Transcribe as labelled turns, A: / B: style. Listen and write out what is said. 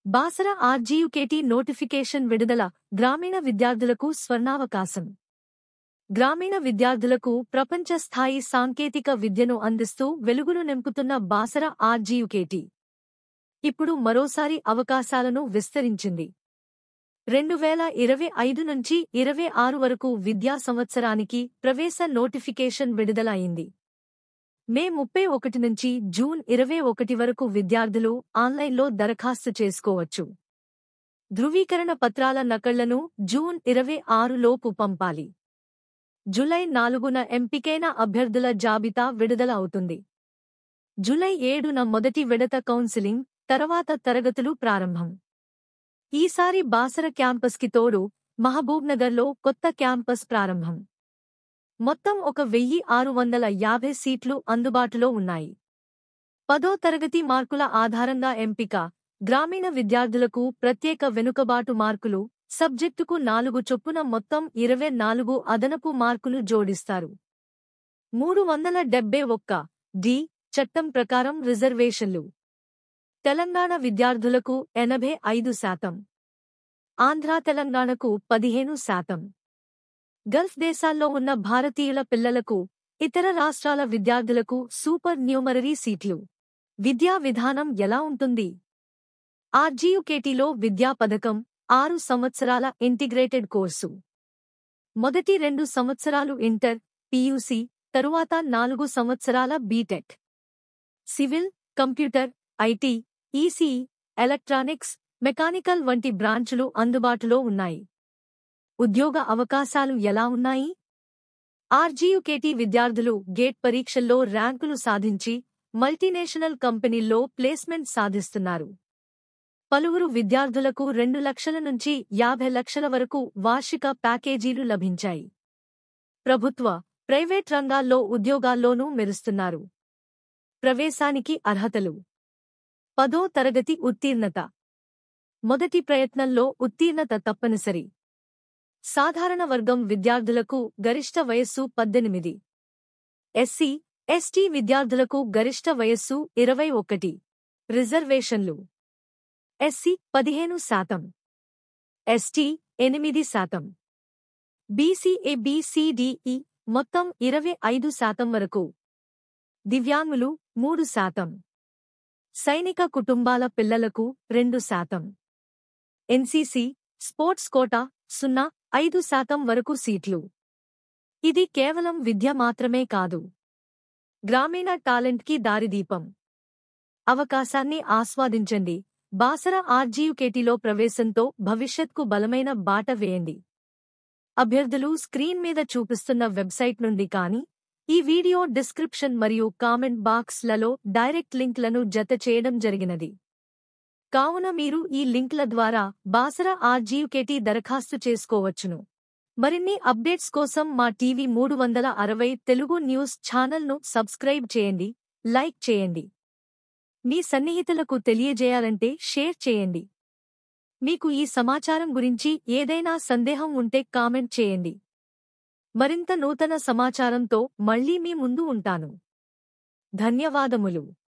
A: Basara RGUKT notification విడుదల. గ్రామీణ విద్యార్థులకు స్వర్ణావకాశం. గ్రామీణ విద్యార్థులకు ప్రపంచ స్థాయి సాంకేతిక విద్యను అందిస్తూ వెలుగులు నింపుతున్న బాసర ఆర్జీయుకేటీ ఇప్పుడు మరోసారి అవకాశాలను విస్తరించింది. 2025 నుంచి 26 వరకు విద్యా సంవత్సరానికి ప్రవేశ నోటిఫికేషన్ విడుదల అయింది. మే 31 నుంచి జూన్ 21 వరకు విద్యార్థులు ఆన్లైన్లో దరఖాస్తు చేసుకోవచ్చు. ధృవీకరణ పత్రాల నకళ్లను జూన్ 26 లోపు పంపాలి. జూలై 4న ఎంపికైన అభ్యర్థుల జాబితా విడుదల అవుతుంది. జూలై 7న మొదటి విడత కౌన్సిలింగ్, తర్వాత తరగతులు ప్రారంభం. ఈసారి బాసర క్యాంపస్కి తోడు మహబూబ్నగర్లో కొత్త క్యాంపస్ ప్రారంభం. మొత్తం 1650 సీట్లు అందుబాటులో ఉన్నాయి. 10వ తరగతి మార్కుల ఆధారంగా ఎంపిక. గ్రామీణ విద్యార్థులకు ప్రత్యేక వెనుకబాటు మార్కులు, సబ్జెక్టుకు 4 చొప్పున మొత్తం 24 అదనపు మార్కులు జోడిస్తారు. 371 డి చట్టం ప్రకారం రిజర్వేషన్లు. తెలంగాణ విద్యార్థులకు 85%, ఆంధ్ర తెలంగాణకు 15%. గల్ఫ్ దేశాల్లో ఉన్న భారతీయుల పిల్లలకు, ఇతర రాష్ట్రాల విద్యార్థులకు సూపర్ న్యూమరరీ సీట్లు. విద్యా విధానం ఎలా ఉంటుంది? ఆర్జీయుకేటీలో విద్యా పథకం 6 సంవత్సరాల ఇంటిగ్రేటెడ్ కోర్సు. మొదటి 2 సంవత్సరాలు ఇంటర్, పీయూసీ, తరువాత 4 సంవత్సరాల BTech. Civil, computer, IT, ECE, electronics, mechanical వంటి బ్రాంచులు అందుబాటులో ఉన్నాయి. ఉద్యోగ అవకాశాలు ఎలా ఉన్నాయి? ఆర్జీయుకేటీ విద్యార్థులు గేట్ పరీక్షల్లో ర్యాంకులు సాధించి మల్టీనేషనల్ కంపెనీల్లో ప్లేస్మెంట్ సాధిస్తున్నారు. పలువురు విద్యార్థులకు 2 లక్షల నుంచి 50 లక్షల వరకు వార్షిక ప్యాకేజీలు లభించాయి. ప్రభుత్వ, ప్రైవేట్ రంగాల్లో ఉద్యోగాల్లోనూ మెరుస్తున్నారు. ప్రవేశానికి అర్హతలు. 10వ తరగతి ఉత్తీర్ణత. మొదటి ప్రయత్నంలో ఉత్తీర్ణత తప్పనిసరి. సాధారణ వర్గం విద్యార్థులకు గరిష్ట వయస్సు 18. ఎస్సీ, ఎస్టీ విద్యార్థులకు గరిష్ట వయస్సు 21. రిజర్వేషన్లు. ఎస్సీ 15%, ఎస్టీ 8%, బీసీ ఏబీసీడీఈ మొత్తం 25% వరకు. దివ్యాంగులు 3%. సైనిక కుటుంబాల పిల్లలకు 2%. ఎన్సీసీ, స్పోర్ట్స్ కోటా 0.5% వరకు సీట్లు. ఇది కేవలం విద్య మాత్రమే కాదు, గ్రామీణ టాలెంట్కి దారిదీపం. అవకాశాన్ని ఆస్వాదించండి. బాసర ఆర్జీయుకేటీలో ప్రవేశంతో భవిష్యత్కు బలమైన బాట వేయండి. అభ్యర్థులు స్క్రీన్ మీద చూపిస్తున్న వెబ్సైట్ నుండి కానీ, ఈ వీడియో డిస్క్రిప్షన్ మరియు కామెంట్ బాక్స్లలో డైరెక్ట్ లింక్లను జత చేయడం జరిగినది. కావున మీరు ఈ లింక్ల ద్వారా బాసర ఆర్జీయుకేటీ దరఖాస్తు చేసుకోవచ్చును. మరిన్ని అప్డేట్స్ కోసం మా టీవీ 360 తెలుగు న్యూస్ ఛానల్ను సబ్స్క్రైబ్ చేయండి, లైక్ చేయండి. మీ సన్నిహితులకు తెలియజేయాలంటే షేర్ చేయండి. మీకు ఈ సమాచారం గురించి ఏదైనా సందేహం ఉంటే కామెంట్ చేయండి. మరింత నూతన సమాచారంతో మళ్ళీ మీ ముందు ఉంటాను. ధన్యవాదములు.